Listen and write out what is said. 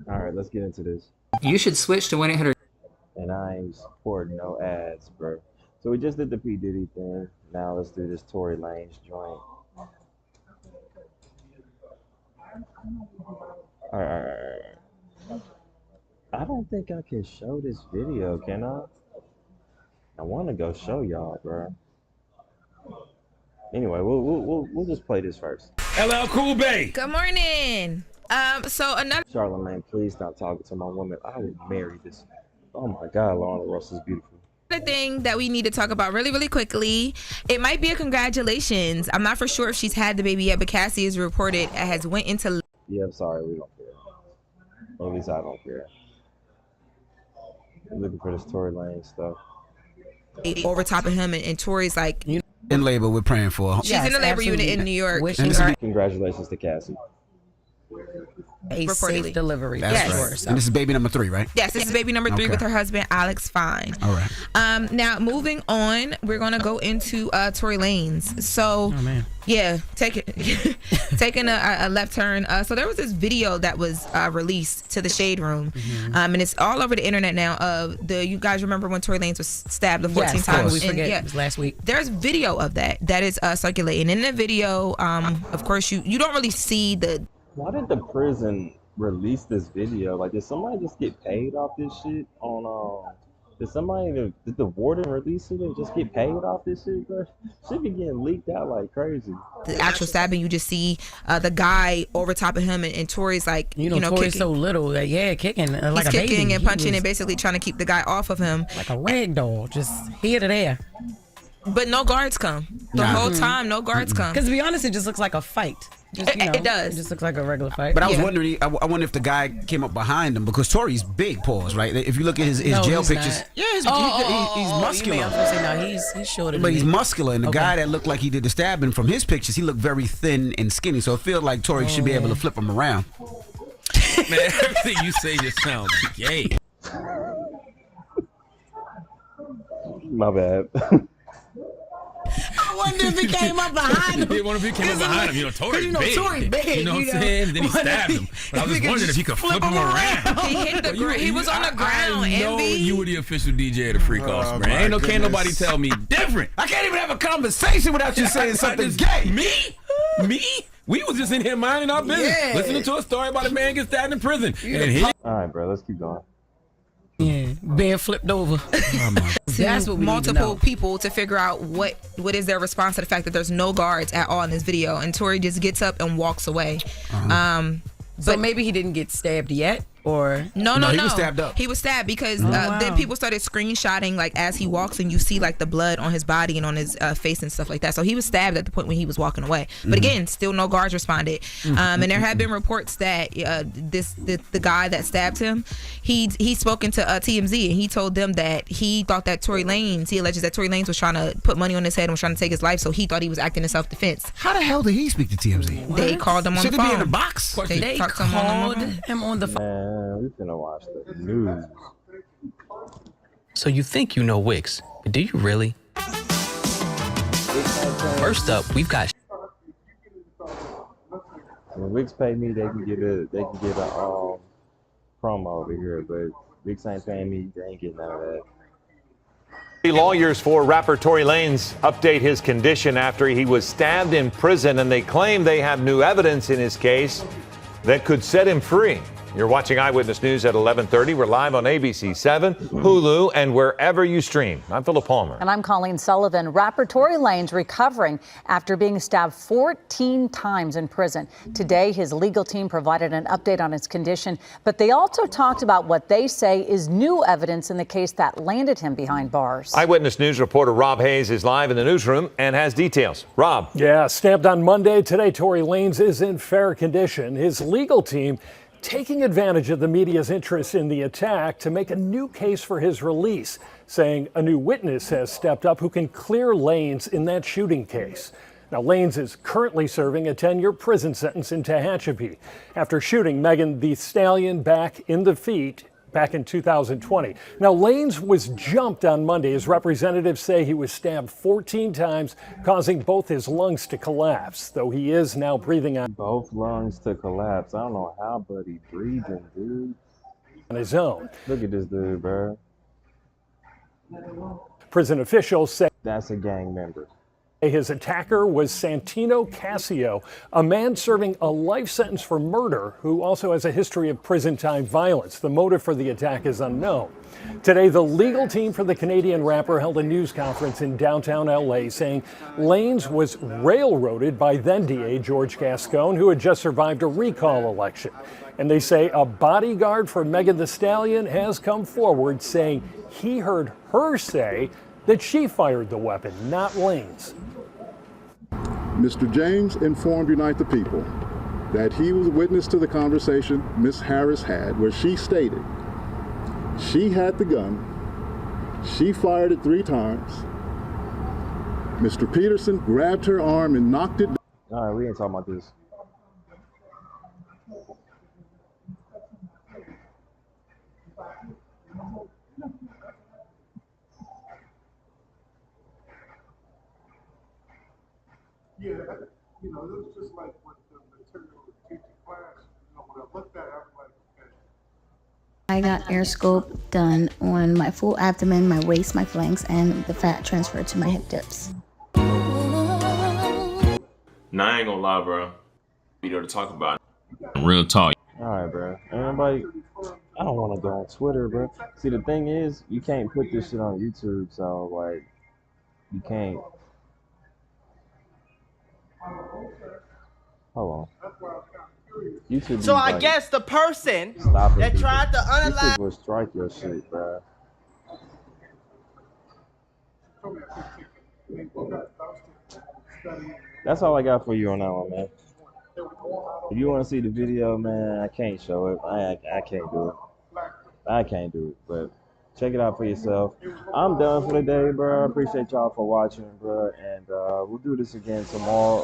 All right, let's get into this. You should switch to 1-800. And I ain't supporting no ads, bro. So we just did the P. Diddy thing. Now let's do this Tory Lanez joint. All right. I don't think I can show this video, can I? I want to go show y'all, bro. Anyway, we'll just play this first. LL Cool Bay. Good morning. So another Charlamagne, please stop talking to my woman. I would marry this. Oh my God, Lorna Russ is beautiful. thing that we need to talk about really quickly. It might be a congratulations. I'm not for sure if she's had the baby yet, but Cassie is reported has went into. Yeah, I'm sorry, we don't care. Or at least I don't care. I'm looking for this Tory Lanez stuff. Over top of him, and Tory's like in labor. We're praying for her. she's in the labor unit in New York. Congratulations to Cassie. A Reportedly. safe delivery. That's Yes. right. So. And this is baby number 3, right? Yes, this is baby number 3 with her husband Alex Fine. All right. Now moving on, we're gonna go into Tory Lanez. So, yeah, taking a left turn. So there was this video that was released to the Shade Room, and it's all over the internet now. You guys remember when Tory Lanez was stabbed the 14 times? We forget. It was last week. There's video of that is circulating. In the video, of course, you don't really see the. Why did the prison release this video? Like, did somebody just get paid off this shit on did the warden release it and just get paid off this shit, bro? Should be getting leaked out like crazy. The actual stabbing, you just see the guy over top of him, and Tory's like, Tory's kicking. so little that kicking like He's a baby. kicking and punching and basically trying to keep the guy off of him. Like a rag doll, just here to there. But no guards come. The whole time, no guards come. Because to be honest, it just looks like a fight. It does. It just looks like a regular fight. But I was wondering, I wonder if the guy came up behind him, because Tory's big paws, right? If you look at his jail pictures, he's muscular. I was gonna say, no, he's shorter. But he's muscular, and the guy that looked like he did the stabbing from his pictures, he looked very thin and skinny. So it feels like Tory should be able to flip him around. Man, everything you say just sounds gay. My bad. I wonder if he came up behind him. I wonder if he came up behind him. Tory's big. Tory big. You know what I'm saying? Then he stabbed him. But I was wondering if he could flip him around. He hit the ground. He was on the ground. I know Envy. you were the official DJ of the Freak Offs, man. Can't nobody tell me different. I can't even have a conversation without you saying something gay. Me? We was just in here minding our business, listening to a story about a man getting stabbed in prison. All right, bro, let's keep going. Yeah, being flipped over. That's what we multiple people to figure out what is their response to the fact that there's no guards at all in this video, and Tory just gets up and walks away. So maybe he didn't get stabbed yet, or no. He was stabbed up. He was stabbed because then people started screenshotting like as he walks, and you see like the blood on his body and on his face and stuff like that. So he was stabbed at the point when he was walking away. But again, still no guards responded. And there have been reports that the guy that stabbed him, he's spoken to TMZ, and he told them that he thought that he alleges that Tory Lanez was trying to put money on his head and was trying to take his life, so he thought he was acting in self-defense. How the hell did he speak to TMZ? They called him on Should the it phone. be in a box? They talked to him on the phone. Man, we finna watch the news. So you think you know Wix, but do you really? First up, we've got. When Wix pay me, they can get a promo over here, but Wix ain't paying me, they ain't getting none of that. Lawyers for rapper Tory Lanez update his condition after he was stabbed in prison, and they claim they have new evidence in his case that could set him free. You're watching Eyewitness News at 11:30. We're live on ABC 7, Hulu, and wherever you stream. I'm Philip Palmer. And I'm Colleen Sullivan. Rapper Tory Lanez recovering after being stabbed 14 times in prison. Today, his legal team provided an update on his condition, but they also talked about what they say is new evidence in the case that landed him behind bars. Eyewitness News reporter Rob Hayes is live in the newsroom and has details. Rob. Yeah, stabbed on Monday. Today, Tory Lanez is in fair condition. His legal team taking advantage of the media's interest in the attack to make a new case for his release, saying a new witness has stepped up who can clear Lanez in that shooting case. Now, Lanez is currently serving a 10-year prison sentence in Tehachapi after shooting Megan Thee Stallion back in the feet back in 2020. Now, Lanez was jumped on Monday as representatives say he was stabbed 14 times, causing both his lungs to collapse, though he is now breathing on both lungs to collapse. I don't know how, but he's breathing, dude. On his own. Look at this dude, bro. Prison officials say that's a gang member. His attacker was Santino Casio, a man serving a life sentence for murder who also has a history of prison time violence. The motive for the attack is unknown. Today, the legal team for the Canadian rapper held a news conference in downtown LA saying Lanez was railroaded by then DA George Gascon, who had just survived a recall election. And they say a bodyguard for Megan Thee Stallion has come forward saying he heard her say that she fired the weapon, not Lanez. Mr. James informed Unite the People that he was witness to the conversation Ms. Harris had where she stated she had the gun, she fired it 3 times, Mr. Peterson grabbed her arm and knocked it down. All right, we ain't talking about this. Yeah, you know, it was just like what the material was teaching class. You know, when I looked at it, I was like, okay. I got air scope done on my full abdomen, my waist, my flanks, and the fat transferred to my hip dips. Nah, I ain't gonna lie, bro. Video to talk about. Real talk. All right, bro. Everybody, I don't want to go on Twitter, bro. See, the thing is, you can't put this shit on YouTube, so like, you can't. Hold on. YouTube So I like, guess the person that tried to unalive YouTube will strike your shit, bro. That's all I got for you on that one, man. If you want to see the video, man, I can't show it. I can't do it. I can't do it, but check it out for yourself. I'm done for the day, bro. I appreciate y'all for watching, bro, and we'll do this again tomorrow.